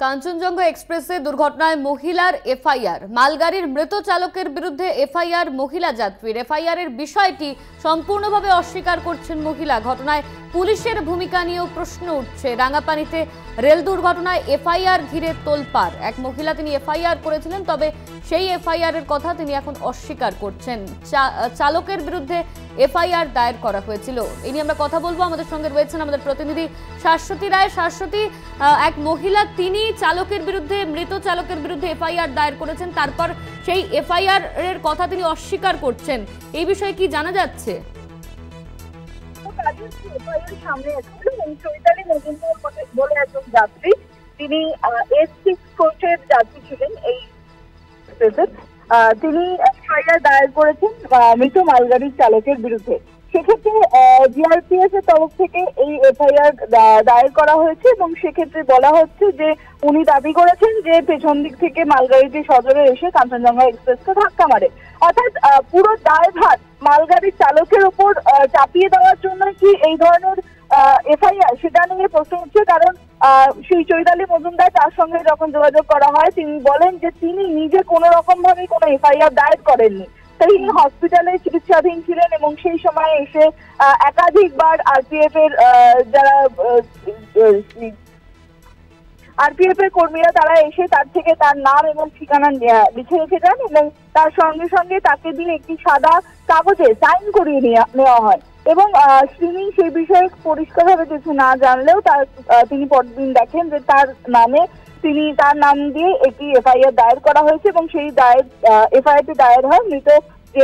কাঞ্চনজঙ্ঘা এক্সপ্রেসে দুর্ঘটনায় মহিলার এফআইআর। মালগাড়ির মৃত চালকের বিরুদ্ধে এফআইআর মহিলা যাত্রীর। এফআইআর এর বিষয়টি সম্পূর্ণভাবে অস্বীকার করছেন মহিলা। ঘটনায় পুলিশের ভূমিকা নিয়েও প্রশ্ন উঠছে। রাঙ্গাপানিতে রেল দুর্ঘটনায় এফআইআর ঘিরে তোলপাড়। এক মহিলা তিনি এফআইআর করেছিলেন, তবে সেই এফআইআর এর কথা তিনি এখন অস্বীকার করছেন। চালকের বিরুদ্ধে এফআইআর দায়ের করা হয়েছিল। এই নিয়ে আমরা কথা বলবো। আমাদের সঙ্গে রয়েছেন আমাদের প্রতিনিধি শাশ্বতী রায়। শাশ্বতী, এক মহিলা তিনি চালকের বিরুদ্ধে, মৃত চালকের বিরুদ্ধে এফআইআর দায়ের করেছেন, তারপর সেই এফআইআর এর কথা তিনি অস্বীকার করছেন। এই বিষয়ে কি জানা যাচ্ছে? চৈতালি মজুমদার বলে একজন যাত্রী, তিনি S6 কোচের যাত্রী ছিলেন। এই তিনি এফআইআর দায়ের করেছেন মৃত মালগাড়ির চালকের বিরুদ্ধে। সেক্ষেত্রে জিআরপিএফ এর তরফ থেকে এই এফআইআর দায়ের করা হয়েছে এবং সেক্ষেত্রে বলা হচ্ছে যে উনি দাবি করেছেন যে পেছন দিক থেকে মালগাড়িটি সজোরে এসে কাঞ্চনজঙ্ঘা এক্সপ্রেসকে ধাক্কা মারে। অর্থাৎ পুরো দায়ভার মালগাড়ির চালকের উপর চাপিয়ে দেওয়ার জন্য কি এই ধরনের এফআইআর, সেটা নিয়ে প্রশ্ন উঠছে। কারণ সেই চৈতালি মজুমদার, তার সঙ্গে যখন যোগাযোগ করা হয়, তিনি বলেন যে তিনি নিজে কোনো রকম ভাবে কোনো এফআইআর দায়ের করেননি। তিনি হসপিটালে চিকিৎসাধীন ছিলেন এবং সেই সময় এসে একাধিকবার আরপিএফ এর যারা আরপিএফ এর কর্মীরা তারা এসে তার থেকে তার নাম এবং ঠিকানা লিখে রেখে যান এবং তার সঙ্গে সঙ্গে তাকে দিয়ে একটি সাদা কাগজে সাইন করিয়ে নেওয়া হয়। এবং তিনি সেই বিষয়ে পরিষ্কারভাবে কিছু না জানলেও তিনি পরদিন দেখেন যে তার নাম দিয়ে একটি এফআইআর দায়ের করা হয়েছে এবং সেই এফআইআরটি দায়ের হয় মৃত যে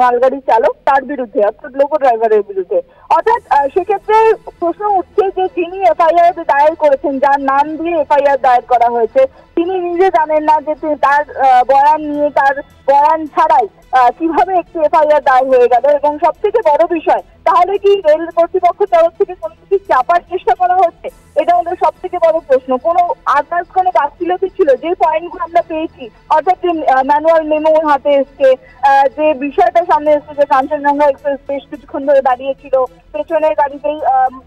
মালগাড়ির চালক তার বিরুদ্ধে, অর্থাৎ লোকো ড্রাইভারের বিরুদ্ধে। অর্থাৎ সেক্ষেত্রে প্রশ্ন উঠছে যে যিনি এফআইআর দায়ের করেছেন, যার নাম দিয়ে এফআইআর দায়ের করা হয়েছে, তিনি নিজে জানেন না যে তার বয়ান নিয়ে, তার বয়ান ছাড়াই কিভাবে একটি এফআইআর দায়ের হয়ে গেল। এবং সব থেকে বড় বিষয়, তাহলে কি রেল কর্তৃপক্ষ তরফ থেকে কোনো কিছু চাপার চেষ্টা করা হচ্ছে? এটা হলো সব থেকে বড় প্রশ্ন। কোনো আদার্স কোনো গাফিলতি ছিল? যে পয়েন্টগুলো আমরা পেয়েছি, অর্থাৎ যে ম্যানুয়াল মেমো হাতে এসছে, যে বিষয়টা সামনে এসছে যে কাঞ্চনজঙ্ঘা এক্সপ্রেস বেশ কিছুক্ষণ ধরে দাঁড়িয়েছিল, পেছনের গাড়িতেই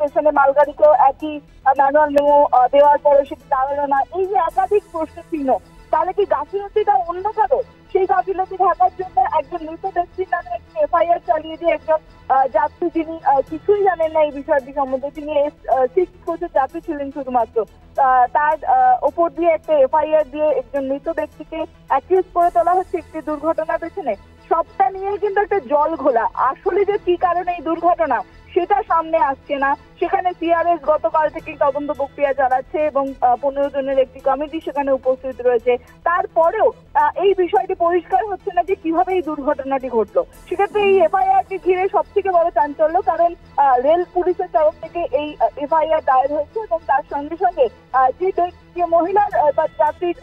পেছনে মালগাড়িকেও একই ম্যানুয়াল মেমো দেওয়ার পরে সেটি দাঁড়ালো না। এই যে একাধিক প্রশ্ন চিহ্ন, তাহলে কি গাফিলতিটা অন্য কারো? সেই গাফিলতি ঢাকার জন্য একজন মৃত ব্যক্তির নামে একটি এফআইআর চালিয়ে দিয়ে একজন যাত্রী, যিনি কিছুই জানেন না এই বিষয়টি সম্বন্ধে, তিনি S6 কোচের যাত্রী ছিলেন শুধুমাত্র, তার ওপর দিয়ে একটা এফআইআর দিয়ে একজন মৃত ব্যক্তিকে অ্যাকিউজ করে তোলা হচ্ছে একটি দুর্ঘটনার পেছনে। সবটা নিয়ে কিন্তু একটা জল ঘোলা। আসলে যে কি কারণে এই দুর্ঘটনা সেটা সামনে আসছে না। সেখানে সিআরএস গতকাল থেকে তদন্ত প্রক্রিয়া চালাচ্ছে এবং 15 জনের একটি কমিটি সেখানে উপস্থিত রয়েছে। তারপরেও এই বিষয়টি পরিষ্কার হচ্ছে না যে কিভাবে এই দুর্ঘটনাটি ঘটলো। সেক্ষেত্রে এই এফআইআরটি ঘিরে সব থেকে বড় চাঞ্চল্য, কারণ রেল পুলিশের তরফ থেকে এই এফআইআর দায়ের হয়েছে এবং তার সঙ্গে সঙ্গে যে মহিলার বা যাত্রীর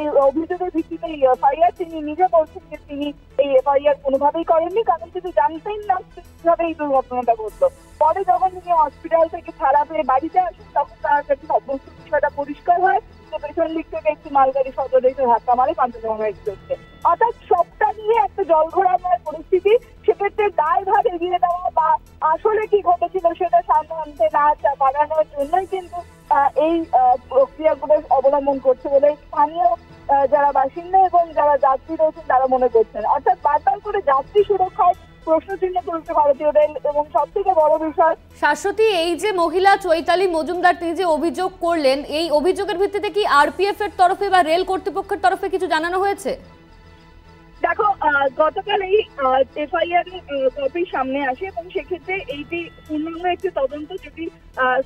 এই অভিযোগের ভিত্তিতে এই এফআইআর, তিনি নিজে বলছেন যে তিনি এই এফআইআর কোনোভাবেই করেননি, কারণ তিনি জানতেন না কিভাবে এই দুর্ঘটনাটা ঘটলো। পরে যখন তিনি হসপিটাল থেকে ছাড়া পেয়ে বাড়িতে আসেন, তখন তার কাছে সমস্ত বিষয়টা পরিষ্কার হয় যে পেছন দিক থেকে একটি মালগাড়ি সজোরে এসে ধাক্কা মারে কাঞ্চনজঙ্ঘা এক্সপ্রেসকে। অর্থাৎ সবটা নিয়ে একটা জলঘোলার পরিস্থিতি। সেক্ষেত্রে দায়ভার এগিয়ে দেওয়া বা আসলে কি ঘটেছিল সেটা সামনে আনতে না পারানোর জন্যই কিন্তু এই প্রক্রিয়াগুলো অবলম্বন করছে বলে স্থানীয় যারা বাসিন্দা এবং যারা যাত্রী রয়েছেন তারা মনে করছেন। অর্থাৎ বারবার করে যাত্রী সুরক্ষায় প্রশ্নচিহ্ন তুলছে ভারতীয় রেল। এবং সব থেকে বড় বিষয়, শাশ্বতী, এই যে মহিলা চৈতালি মজুমদার তিনি যে অভিযোগ করলেন, এই অভিযোগের ভিত্তিতে কি আরপিএফ এর তরফে বা রেল কর্তৃপক্ষের তরফে কিছু জানানো হয়েছে? দেখো, গতকাল এই এফআইআর কপি সামনে আসে এবং সেক্ষেত্রে এইটি পূর্ণাঙ্গ একটি তদন্ত, যেটি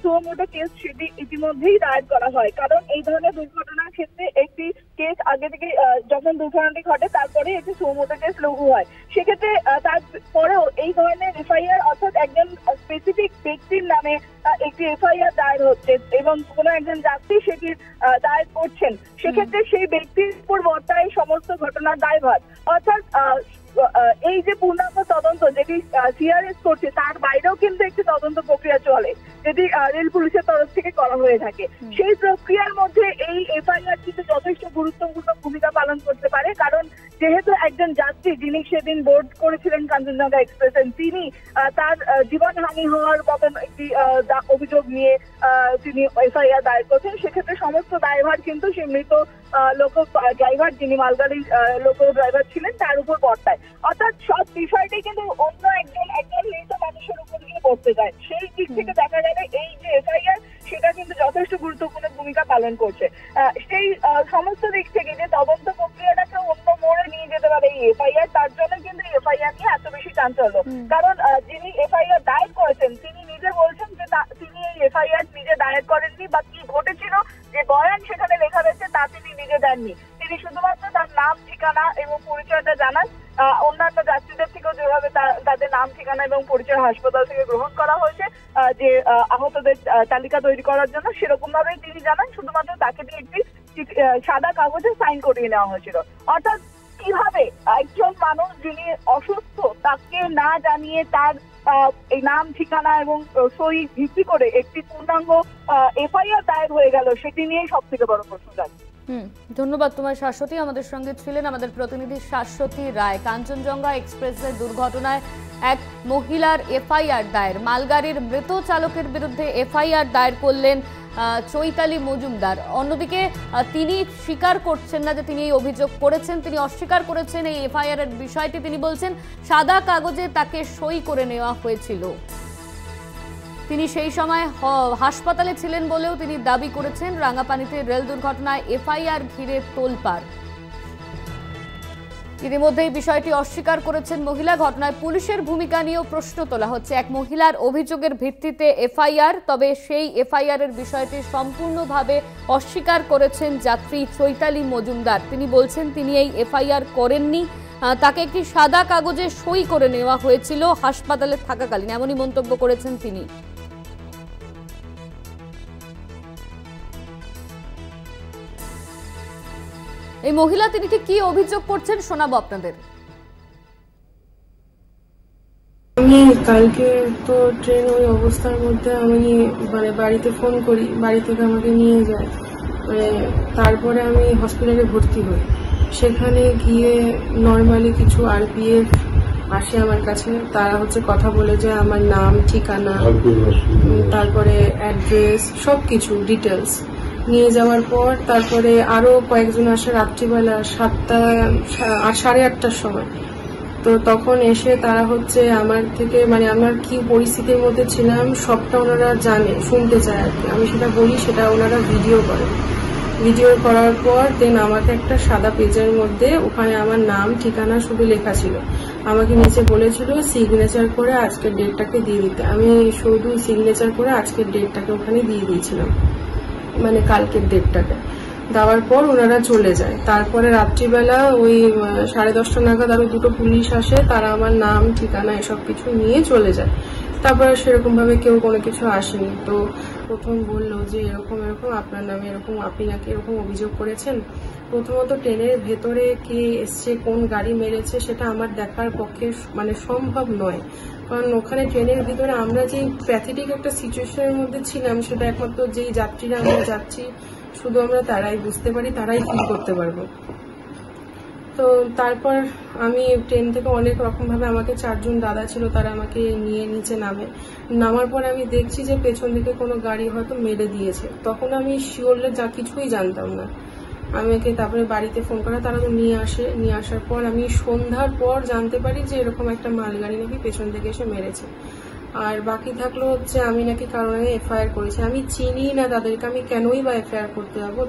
সুমোটো কেস, সেটি ইতিমধ্যেই দায়ের করা হয়। কারণ এই ধরনের দুর্ঘটনার ক্ষেত্রে একটি কেস আগে থেকে, যখন দুর্ঘটনাটি ঘটে তারপরে একটি সুমোটো কেস লঘু হয়। সেক্ষেত্রে তারপরেও এই ধরনের এফআইআর, অর্থাৎ একজন স্পেসিফিক ব্যক্তির নামে একটি এফআইআর দায়ের হচ্ছে এবং কোনো একজন যাত্রী সেটি দায়ের করছেন, সেক্ষেত্রে সেই ব্যক্তির উপর বর্তায় সমস্ত ঘটনার দায়ভার। অর্থাৎ এই যে পূর্ণাঙ্গ তদন্ত যেটি সিআরএস করছে, তার বাইরেও কিন্তু একটি তদন্ত প্রক্রিয়া চলে, যেটি রেল পুলিশের তরফ থেকে করা হয়ে থাকে। সেই প্রক্রিয়ার মধ্যে এই এফআইআর কিন্তু যথেষ্ট গুরুত্বপূর্ণ ভূমিকা পালন করতে পারে, কারণ যেহেতু একজন যাত্রী যিনি সেদিন বোর্ড করেছিলেন কাঞ্চনজঙ্ঘা এক্সপ্রেসে, তিনি তার জীবনহানি হওয়ার মতন একটি অভিযোগ নিয়ে তিনি এফআইআর দায়ের করছেন, সেক্ষেত্রে সমস্ত দায়ভার কিন্তু সে মৃত লোকো ড্রাইভার, যিনি মালগাড়ির লোকো ড্রাইভার ছিলেন, তার উপর বর্তায়। অর্থাৎ সব বিষয়টি কিন্তু অন্য একজন মৃত মানুষের উপর দিয়ে পড়তে যায়। সেই দিক থেকে দেখা যাবে এই যে এফআইআর, সেটা কিন্তু যথেষ্ট গুরুত্বপূর্ণ ভূমিকা পালন করছে। সেই সমস্ত দিক থেকে যে তদন্ত প্রক্রিয়াটাকে অন্য মোড়ে নিয়ে যেতে পারে এই এফআইআর, তার জন্য কিন্তু এফআইআর নিয়ে এত বেশি চাঞ্চল্য। কারণ যিনি এফআইআর দায়ের করেছেন তিনি নিজে বলছেন যে তিনি এই এফআইআর নিজে দায়ের করেননি, বা কি ঘটেছিল যে বয়ান সেখানে লেখা রয়েছে তা তিনি নিজে দেননি। তিনি শুধুমাত্র তার নাম, ঠিকানা এবং পরিচয়টা জানান। অন্যান্য যাত্রীদের থেকেও যেভাবে তাদের নাম, ঠিকানা এবং পরিচয় হাসপাতাল থেকে গ্রহণ করা হয়েছে যে আহতদের তালিকা তৈরি করার জন্য, সেরকম ভাবেই তিনি জানান। শুধুমাত্র তাকে দিয়ে একটি সাদা কাগজে সাইন করিয়ে নেওয়া হয়েছিল। অর্থাৎ কিভাবে একজন মানুষ যিনি অসুস্থ তাকে না জানিয়ে তার এই নাম, ঠিকানা এবং সই ভিত্তি করে একটি পূর্ণাঙ্গ এফআইআর দায়ের হয়ে গেল, সেটি নিয়েই সব থেকে বড় প্রশ্ন যাচ্ছে। ধন্যবাদ তোমার শাশ্বতী। আমাদের সঙ্গে ছিলেন আমাদের প্রতিনিধি শাশ্বতী রায়। কাঞ্চনজঙ্ঘা এক্সপ্রেসের দুর্ঘটনায় এক মহিলার এফআইআর দায়ের, মালগাড়ির মৃত চালকের বিরুদ্ধে এফআইআর দায়ের করলেন চৈতালি মজুমদার। অন্যদিকে তিনি স্বীকার করছেন না যে তিনি এই অভিযোগ করেছেন, তিনি অস্বীকার করেছেন এই এফআইআর এর বিষয়টি। তিনি বলছেন সাদা কাগজে তাকে সই করে নেওয়া হয়েছিল। তিনি সেই সময় হাসপাতালে ছিলেন বলেও তিনি দাবি করেছেন। রাঙ্গাপানিতে রেল দুর্ঘটনায় এফআইআর ঘিরে তোলপাড়। ইতিমধ্যে এই বিষয়টি অস্বীকার করেছেন মহিলা। ঘটনায় পুলিশের ভূমিকা নিয়েও প্রশ্ন তোলা হচ্ছে। এক মহিলার অভিযোগের ভিত্তিতে এফআইআর, তবে সেই এফআইআর এর বিষয়টি সম্পূর্ণভাবে অস্বীকার করেছেন যাত্রী চৈতালি মজুমদার। তিনি বলছেন তিনি এই এফআইআর করেননি, তাকে একটি সাদা কাগজে সই করে নেওয়া হয়েছিল হাসপাতালে থাকাকালীন, এমনই মন্তব্য করেছেন তিনি। এই মহিলা তিনি ঠিক কি অভিযোগ করছেন শোনাবো আপনাদের। আমি কালকে তো ট্রেন ওই অবস্থার মধ্যে আমি বাড়িতে ফোন করি, বাড়ি থেকে আমাকে নিয়ে যায়, তারপরে আমি হসপিটালে ভর্তি হই। সেখানে গিয়ে নর্মালি কিছু আরপিএফ আসে আমার কাছে, তারা কথা বলে যে আমার নাম, ঠিকানা, তারপরে অ্যাড্রেস, সবকিছু ডিটেলস নিয়ে যাওয়ার পর তারপরে আরো কয়েকজন আসে রাত্রিবেলা 8:30টার সময়। তো তখন এসে তারা আমার থেকে আমার কি পরিস্থিতির মধ্যে ছিলাম সবটা ওনারা জানে, শুনতে চায় আর কি। আমি সেটা বলি, সেটা ওনারা ভিডিও করে। ভিডিও করার পর দেন আমাকে একটা সাদা পেজের মধ্যে ওখানে আমার নাম, ঠিকানা শুধু লেখা ছিল। আমাকে নিচে বলেছিল সিগনেচার করে আজকের ডেটটাকে দিয়ে দিতে। আমি শুধু সিগনেচার করে আজকের ডেটটাকে ওখানে দিয়ে দিয়েছিলাম, কালকের ডেটটাকে। দেওয়ার পর ওনারা চলে যায়। তারপরে রাত্রিবেলা ওই 10:30 নাগাদ আরো দুটো পুলিশ আসে, তারা আমার নাম, ঠিকানা এসব কিছু নিয়ে চলে যায়। তারপরে সেরকম ভাবে কেউ কোনো কিছু আসেনি। তো প্রথম বললো যে এরকম এরকম আপনার নামে এরকম, আপনি নাকি এরকম অভিযোগ করেছেন। প্রথমত ট্রেনের ভেতরে কে এসছে, কোন গাড়ি মেরেছে, সেটা আমার দেখার পক্ষে সম্ভব নয়। কারণ ওখানে ট্রেনের ভিতরে আমরা যে প্যাথেটিক একটা সিচুয়েশনের মধ্যে ছিলাম, সেটা একমাত্র যেই যাত্রীরা আমরা যাচ্ছি শুধু আমরা তারাই বুঝতে পারি, তারাই ফিল করতে পারবো। তো তারপর আমি ট্রেন থেকে অনেক রকম ভাবে, আমাকে 4 জন দাদা ছিল, তারা আমাকে নিয়ে নিচে নামার পর আমি দেখছি যে পেছন থেকে কোনো গাড়ি হয়তো মেরে দিয়েছে। তখন আমি শিওরলি কিছুই জানতাম না। আমাকে তারপরে বাড়িতে ফোন করা, তারা তো নিয়ে আসে। নিয়ে আসার পর আমি সন্ধ্যার পর জানতে পারি যে এরকম একটা মালগাড়ি নাকি পেছন থেকে এসে মেরেছে। আর বাকি থাকলো আমি নাকি কারণে এফআইআর করেছি। আমি চিনি না তাদেরকে, আমি কেনই বা এফআইআর করতে যাবো।